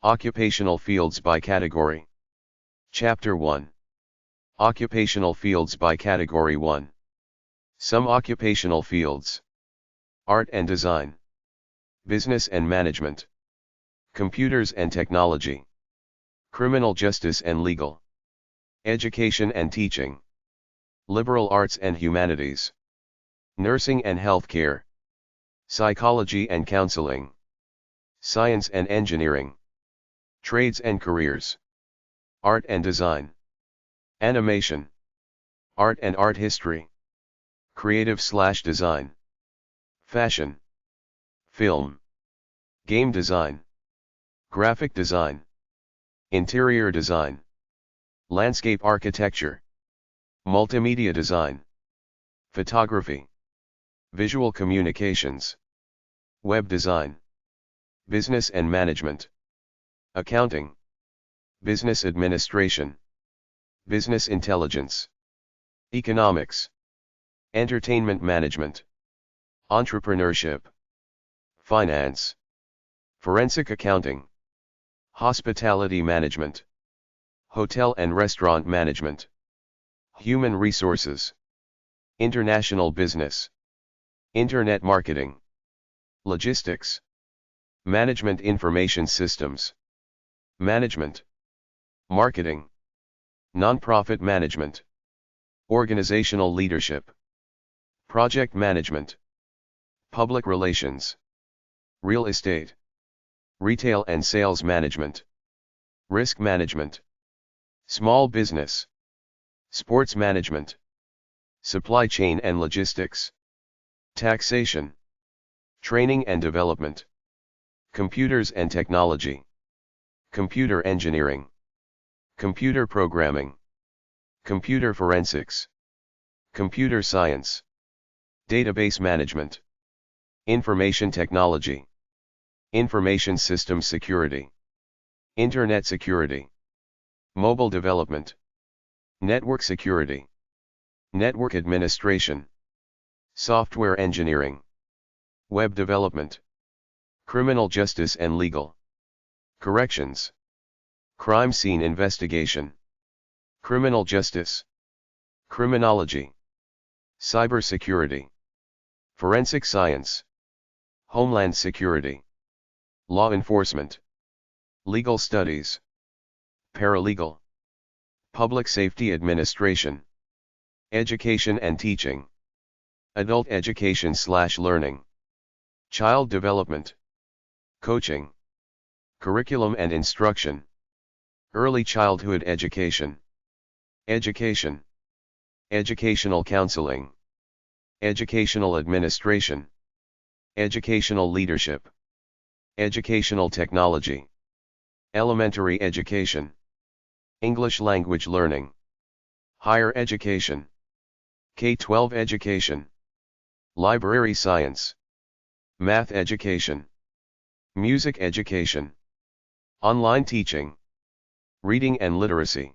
Occupational fields by category. Chapter 1. Occupational fields by category 1. Some occupational fields: art and design, business and management, computers and technology, criminal justice and legal, education and teaching, liberal arts and humanities, nursing and healthcare, psychology and counseling, science and engineering, trades and careers, art and design, animation, art and art history, creative/design, fashion, film, game design, graphic design, interior design, landscape architecture, multimedia design, photography, visual communications, web design, business and management, accounting, business administration, business intelligence, economics, entertainment management, entrepreneurship, finance, forensic accounting, hospitality management, hotel and restaurant management, human resources, international business, internet marketing, logistics, management information systems, management, marketing, nonprofit management, organizational leadership, project management, public relations, real estate, retail and sales management, risk management, small business, sports management, supply chain and logistics, taxation, training and development, computers and technology, computer engineering, computer programming, computer forensics, computer science, database management, information technology, information system security, internet security, mobile development, network security, network administration, software engineering, web development, criminal justice and legal, corrections, crime scene investigation, criminal justice, criminology, cybersecurity, forensic science, homeland security, law enforcement, legal studies, paralegal, public safety administration, education and teaching, adult education/learning, child development, coaching, curriculum and instruction, early childhood education, education, educational counseling, educational administration, educational leadership, educational technology, elementary education, English language learning, higher education, K-12 education, library science, math education, music education, online teaching, reading and literacy,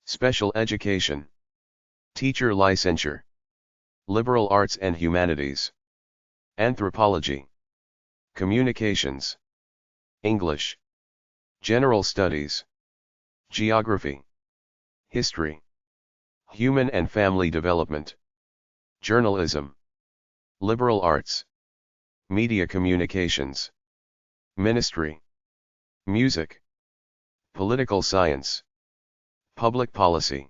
special education, teacher licensure, liberal arts and humanities, anthropology, communications, English, general studies, geography, history, human and family development, journalism, liberal arts, media communications, ministry, music, political science, public policy,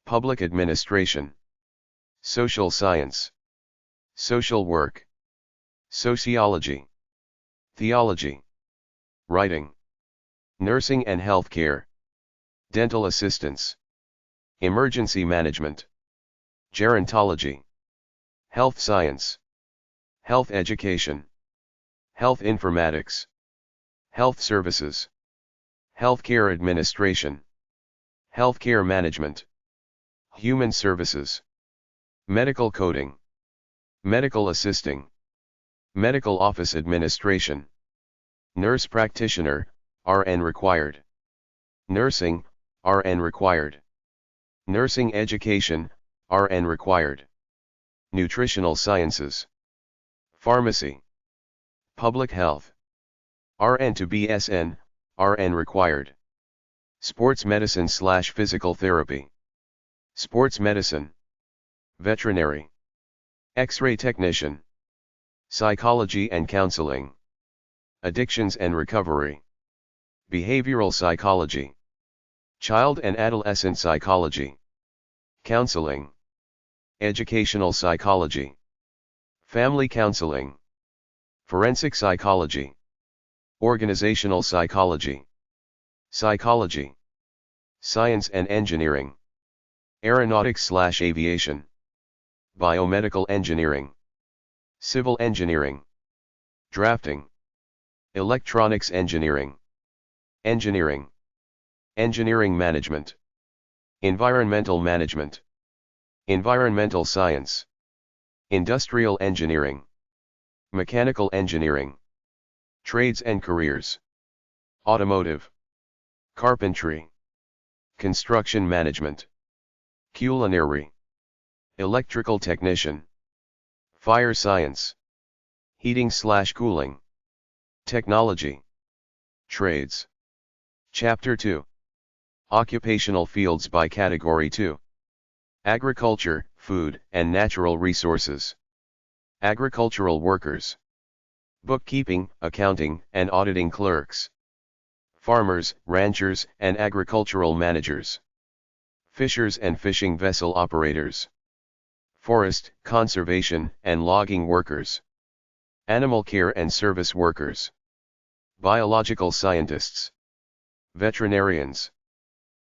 public administration, social science, social work, sociology, theology, writing, nursing and healthcare, dental assistance, emergency management, gerontology, health science, health education, health informatics, health services, healthcare administration, healthcare management, human services, medical coding, medical assisting, medical office administration, nurse practitioner, RN required, nursing, RN required, nursing education, RN required, nutritional sciences, pharmacy, public health, RN to BSN, RN required. Sports medicine / physical therapy. Sports medicine. Veterinary. X-ray technician. Psychology and counseling. Addictions and recovery. Behavioral psychology. Child and adolescent psychology. Counseling. Educational psychology. Family counseling. Forensic psychology. Organizational psychology. Psychology. Science and engineering. Aeronautics / aviation. Biomedical engineering. Civil engineering. Drafting. Electronics engineering. Engineering. Engineering management. Environmental management. Environmental science. Industrial engineering. Mechanical engineering. Trades and careers. Automotive. Carpentry. Construction management. Culinary. Electrical technician. Fire science. Heating / cooling. Technology. Trades. Chapter 2. Occupational fields by Category 2. Agriculture, food, and natural resources. Agricultural workers. Bookkeeping, accounting, and auditing clerks. Farmers, ranchers, and agricultural managers. Fishers and fishing vessel operators. Forest, conservation, and logging workers. Animal care and service workers. Biological scientists. Veterinarians.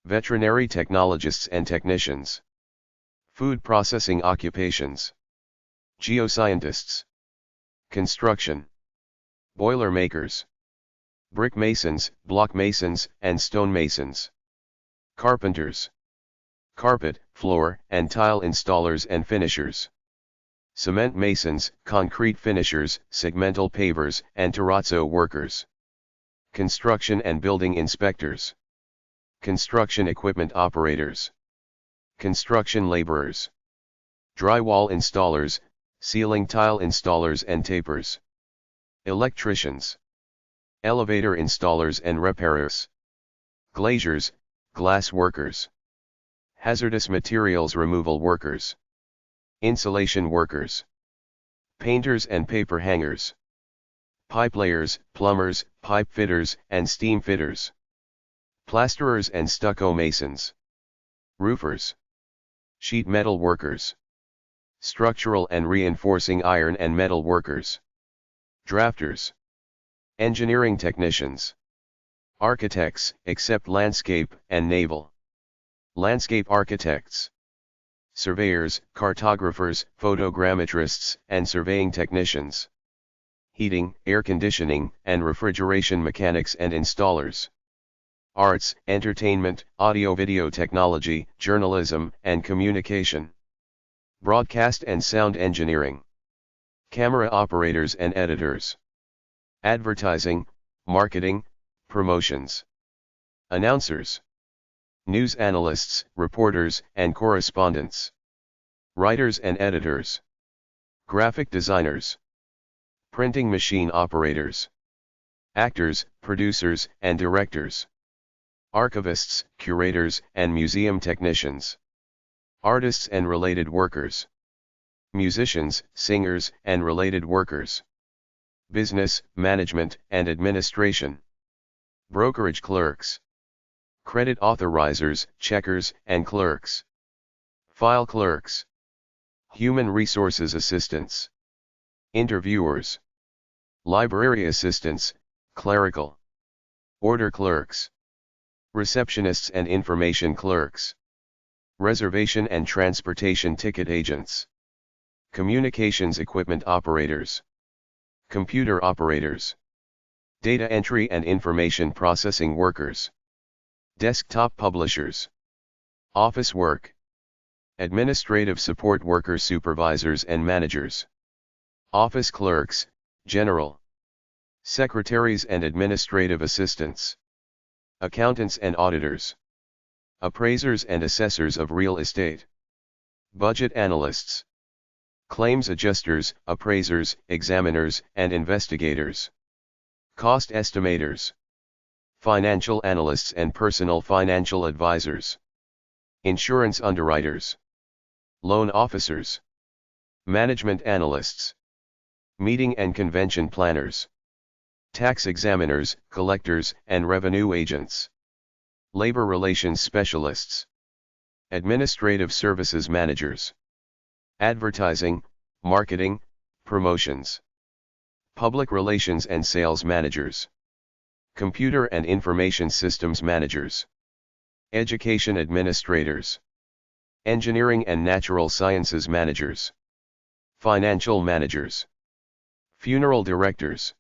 Veterinary technologists and technicians. Food processing occupations. Geoscientists. Construction. Boiler makers. Brick masons, block masons, and stone masons. Carpenters. Carpet, floor, and tile installers and finishers. Cement masons, concrete finishers, segmental pavers, and terrazzo workers. Construction and building inspectors. Construction equipment operators. Construction laborers. Drywall installers, ceiling tile installers and tapers. Electricians. Elevator installers and repairers. Glaziers, glass workers. Hazardous materials removal workers. Insulation workers. Painters and paper hangers. Pipe layers, plumbers, pipe fitters, and steam fitters. Plasterers and stucco masons. Roofers. Sheet metal workers. Structural and reinforcing iron and metal workers. Drafters. Engineering technicians. Architects, except landscape and naval. Landscape architects. Surveyors, cartographers, photogrammetrists, and surveying technicians. Heating, air conditioning, and refrigeration mechanics and installers. Arts, entertainment, audio-video technology, journalism, and communication. Broadcast and sound engineering. Camera operators and editors. Advertising, marketing, promotions. Announcers. News analysts, reporters, and correspondents. Writers and editors. Graphic designers. Printing machine operators. Actors, producers, and directors. Archivists, curators, and museum technicians. Artists and related workers. Musicians, singers, and related workers. Business, management, and administration. Brokerage clerks. Credit authorizers, checkers, and clerks. File clerks. Human resources assistants. Interviewers. Library assistants, clerical. Order clerks. Receptionists and information clerks. Reservation and transportation ticket agents. Communications equipment operators. Computer operators. Data entry and information processing workers. Desktop publishers. Office work. Administrative support workers, supervisors and managers. Office clerks, general. Secretaries and administrative assistants. Accountants and auditors. Appraisers and assessors of real estate. Budget analysts. Claims adjusters, appraisers, examiners, and investigators. Cost estimators. financial analysts and personal financial advisors, insurance underwriters, loan officers, management analysts, meeting and convention planners, tax examiners, collectors, and revenue agents, labor relations specialists, administrative services managers, advertising, marketing, promotions, public relations and sales managers, computer and information systems managers, education administrators, engineering and natural sciences managers, financial managers, funeral directors,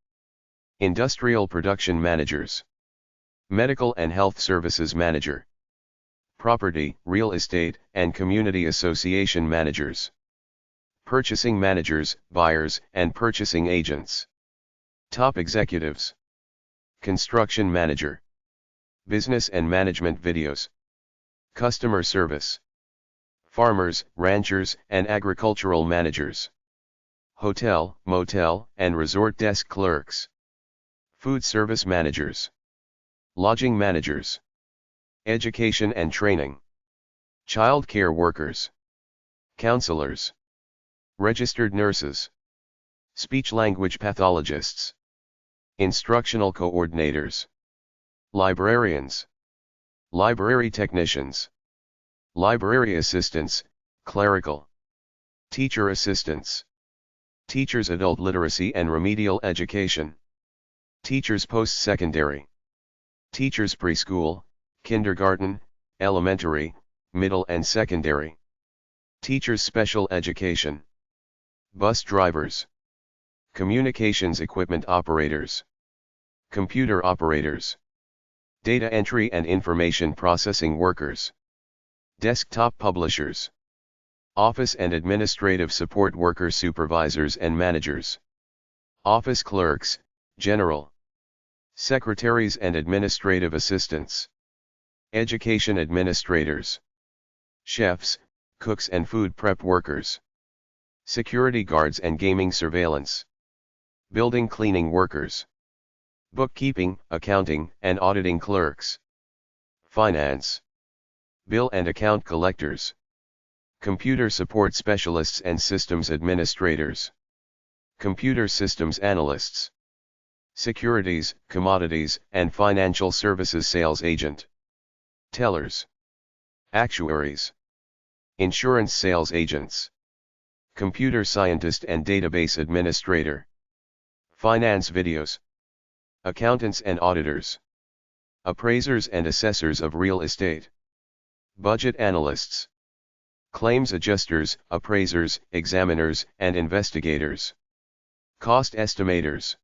industrial production managers, medical and health services manager, property, real estate, and community association managers, purchasing managers, buyers, and purchasing agents, top executives, construction manager, business and management videos, customer service, farmers, ranchers, and agricultural managers, hotel, motel, and resort desk clerks, food service managers, lodging managers, education and training, child care workers, counselors, registered nurses, speech-language pathologists, instructional coordinators, librarians, library technicians, library assistants, clerical, teacher assistants, teachers adult literacy and remedial education, teachers post-secondary, teachers preschool, kindergarten, elementary, middle and secondary, teachers special education, bus drivers, communications equipment operators, computer operators, data entry and information processing workers, desktop publishers, office and administrative support workers, supervisors and managers, office clerks, general, secretaries and administrative assistants, education administrators, chefs, cooks and food prep workers, security guards and gaming surveillance, building cleaning workers, bookkeeping, accounting, and auditing clerks, finance, bill and account collectors, computer support specialists and systems administrators, computer systems analysts, securities, commodities, and financial services sales agent, tellers, actuaries, insurance sales agents, computer scientist and database administrator, finance videos, accountants and auditors, appraisers and assessors of real estate, budget analysts, claims adjusters, appraisers, examiners, and investigators, cost estimators,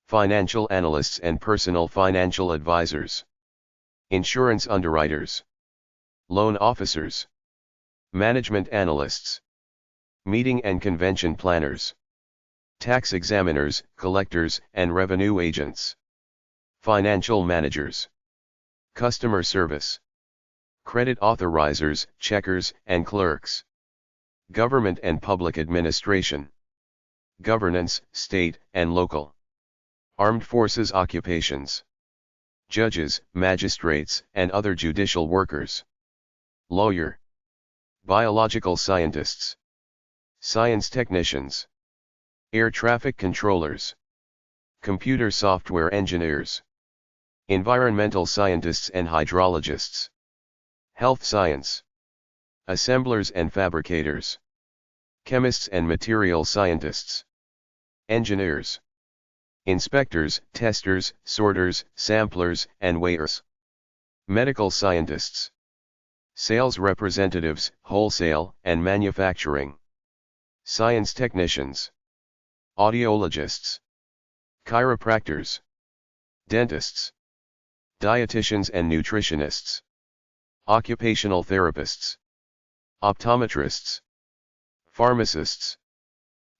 financial analysts and personal financial advisors, insurance underwriters, loan officers, management analysts, meeting and convention planners, tax examiners, collectors, and revenue agents, financial managers, customer service, credit authorizers, checkers, and clerks, government and public administration, governance, state and local, armed forces occupations, judges, magistrates, and other judicial workers, lawyer, biological scientists, science technicians, air traffic controllers, computer software engineers, environmental scientists and hydrologists, health science, assemblers and fabricators, chemists and material scientists, engineers, inspectors, testers, sorters, samplers, and weighers, medical scientists, sales representatives, wholesale and manufacturing, science technicians, audiologists, chiropractors, dentists, dietitians and nutritionists, occupational therapists, optometrists, pharmacists,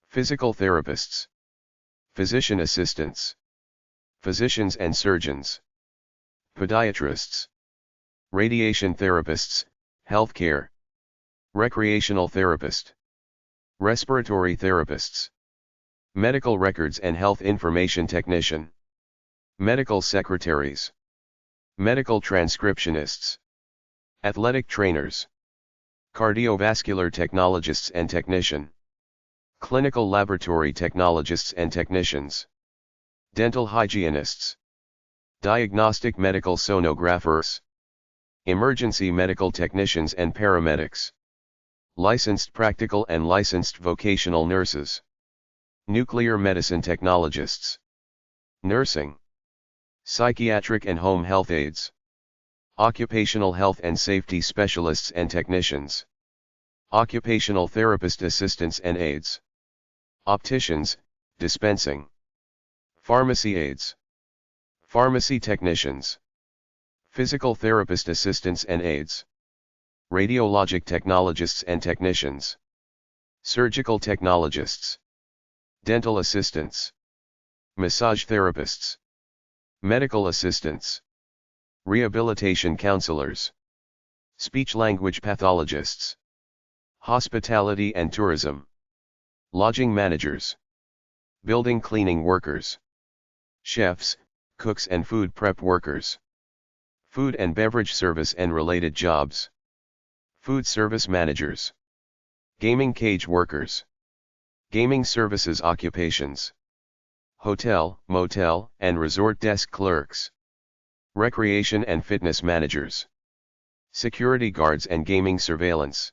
physical therapists, physician assistants, physicians and surgeons, podiatrists, radiation therapists, healthcare, recreational therapist, respiratory therapists, medical records and health information technician, medical secretaries, medical transcriptionists, athletic trainers, cardiovascular technologists and technician, clinical laboratory technologists and technicians, dental hygienists, diagnostic medical sonographers, emergency medical technicians and paramedics, licensed practical and licensed vocational nurses, nuclear medicine technologists, nursing, psychiatric and home health aides, occupational health and safety specialists and technicians, occupational therapist assistants and aides, opticians, dispensing, pharmacy aides, pharmacy technicians, physical therapist assistants and aides, radiologic technologists and technicians, surgical technologists, dental assistants, massage therapists, medical assistants, rehabilitation counselors, speech-language pathologists, hospitality and tourism, lodging managers, building cleaning workers, chefs, cooks and food prep workers, food and beverage service and related jobs, food service managers, gaming cage workers, gaming services occupations, hotel, motel, and resort desk clerks, recreation and fitness managers, security guards and gaming surveillance,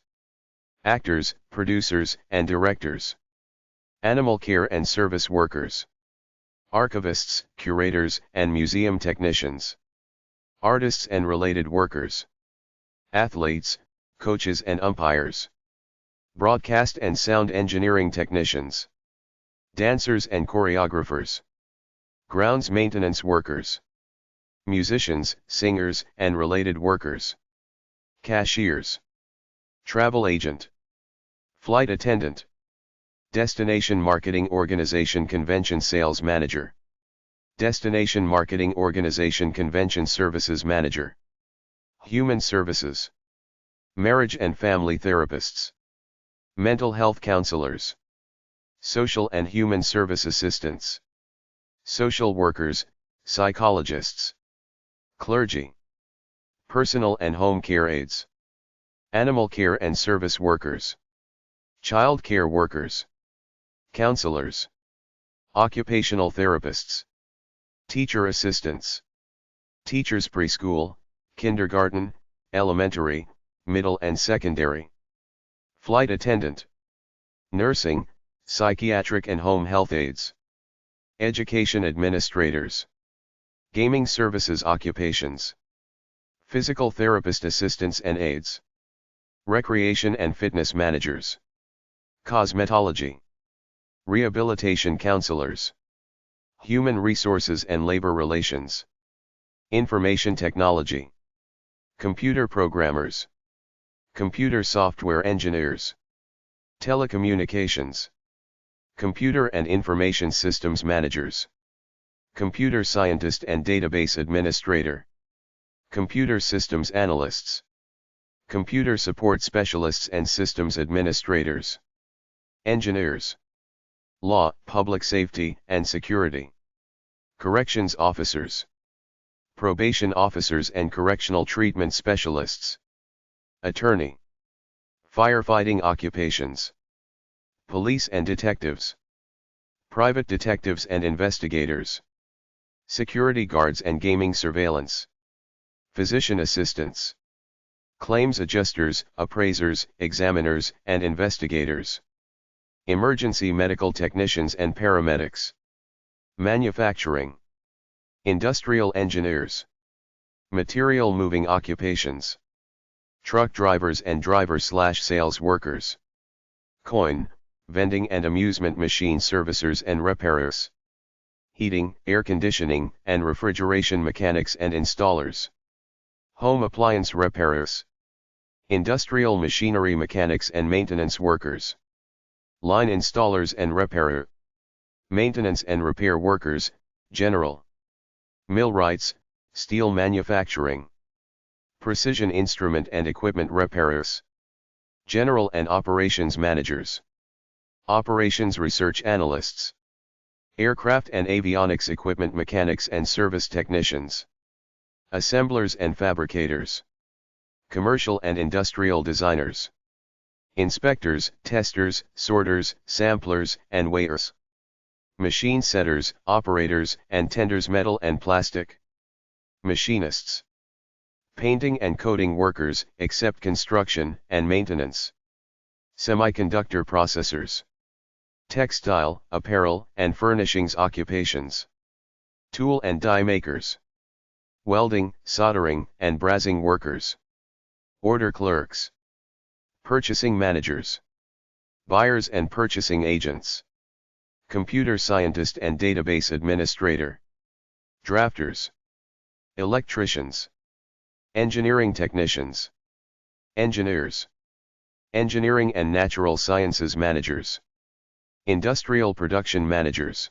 actors, producers, and directors, animal care and service workers, archivists, curators, and museum technicians, artists and related workers, athletes, coaches and umpires, broadcast and sound engineering technicians, dancers and choreographers, grounds maintenance workers, musicians, singers, and related workers, cashiers, travel agent, flight attendant, destination marketing organization convention sales manager, destination marketing organization convention services manager, human services, marriage and family therapists, mental health counselors, social and human service assistants, social workers, psychologists, clergy, personal and home care aides, animal care and service workers, child care workers, counselors, occupational therapists, teacher assistants, teachers preschool, kindergarten, elementary, middle and secondary, flight attendant, nursing, psychiatric and home health aides, education administrators, gaming services occupations, physical therapist assistants and aides, recreation and fitness managers, cosmetology, rehabilitation counselors, human resources and labor relations, information technology, computer programmers, computer software engineers, telecommunications, computer and information systems managers, computer scientist and database administrator, computer systems analysts, computer support specialists and systems administrators, engineers, law, public safety and security, corrections officers, probation officers and correctional treatment specialists, attorney, firefighting occupations, police and detectives, private detectives and investigators, security guards and gaming surveillance, physician assistants, claims adjusters, appraisers, examiners, and investigators, emergency medical technicians and paramedics, manufacturing, industrial engineers, material moving occupations, truck drivers and driver/sales workers, coin, vending and amusement machine servicers and repairers, heating, air conditioning, and refrigeration mechanics and installers, home appliance repairers, industrial machinery mechanics and maintenance workers, line installers and repairer, maintenance and repair workers, general, millwrights, steel manufacturing, precision instrument and equipment repairers, general and operations managers, operations research analysts, aircraft and avionics equipment mechanics and service technicians, assemblers and fabricators, commercial and industrial designers, inspectors, testers, sorters, samplers, and weighers, machine setters, operators and tenders, metal and plastic, machinists, painting and coating workers, except construction and maintenance, semiconductor processors, textile, apparel, and furnishings occupations, tool and die makers, welding, soldering, and brazing workers, order clerks, purchasing managers, buyers and purchasing agents, computer scientist and database administrator, drafters, electricians, engineering technicians, engineers, engineering and natural sciences managers, industrial production managers,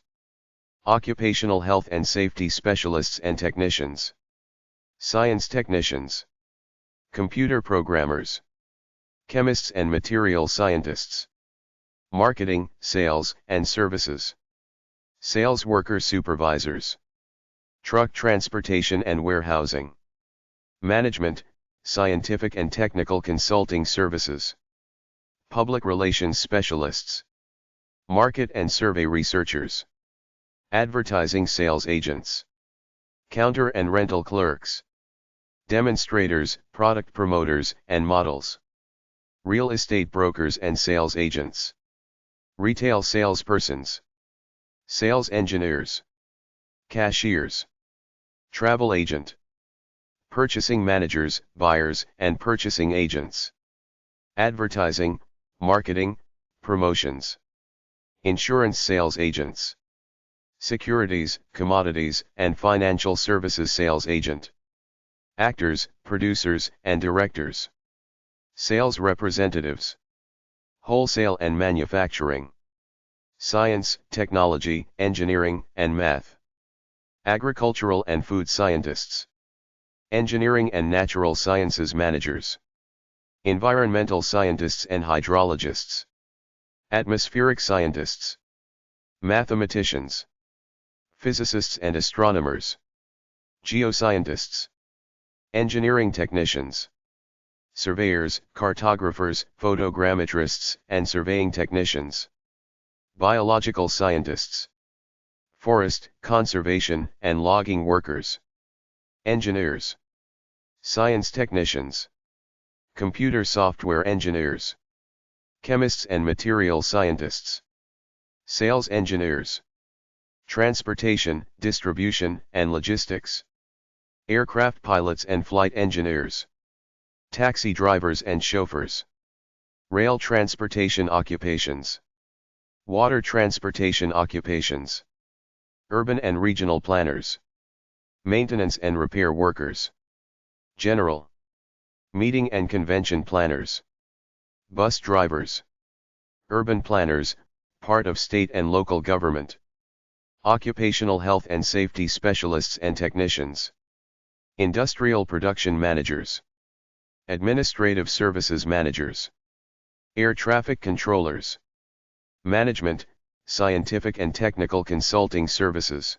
occupational health and safety specialists and technicians, science technicians, computer programmers, chemists and material scientists, marketing, sales, and services, sales worker supervisors, truck transportation and warehousing, management, scientific and technical consulting services, public relations specialists, market and survey researchers, advertising sales agents, counter and rental clerks, demonstrators, product promoters and models, real estate brokers and sales agents, retail salespersons, sales engineers, cashiers, travel agent, purchasing managers, buyers, and purchasing agents, advertising, marketing, promotions, insurance sales agents, securities, commodities, and financial services sales agent, actors, producers, and directors, sales representatives, wholesale and manufacturing, science, technology, engineering, and math, agricultural and food scientists, engineering and natural sciences managers, environmental scientists and hydrologists, atmospheric scientists, mathematicians, physicists and astronomers, geoscientists, engineering technicians, surveyors, cartographers, photogrammetrists, and surveying technicians, biological scientists, forest, conservation, and logging workers, engineers, science technicians, computer software engineers, chemists and material scientists, sales engineers, transportation, distribution, and logistics, aircraft pilots and flight engineers, taxi drivers and chauffeurs, rail transportation occupations, water transportation occupations, urban and regional planners, maintenance and repair workers, general, meeting and convention planners, bus drivers, urban planners, part of state and local government, occupational health and safety specialists and technicians, industrial production managers, administrative services managers, air traffic controllers, management, scientific and technical consulting services,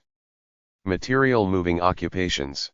material moving occupations,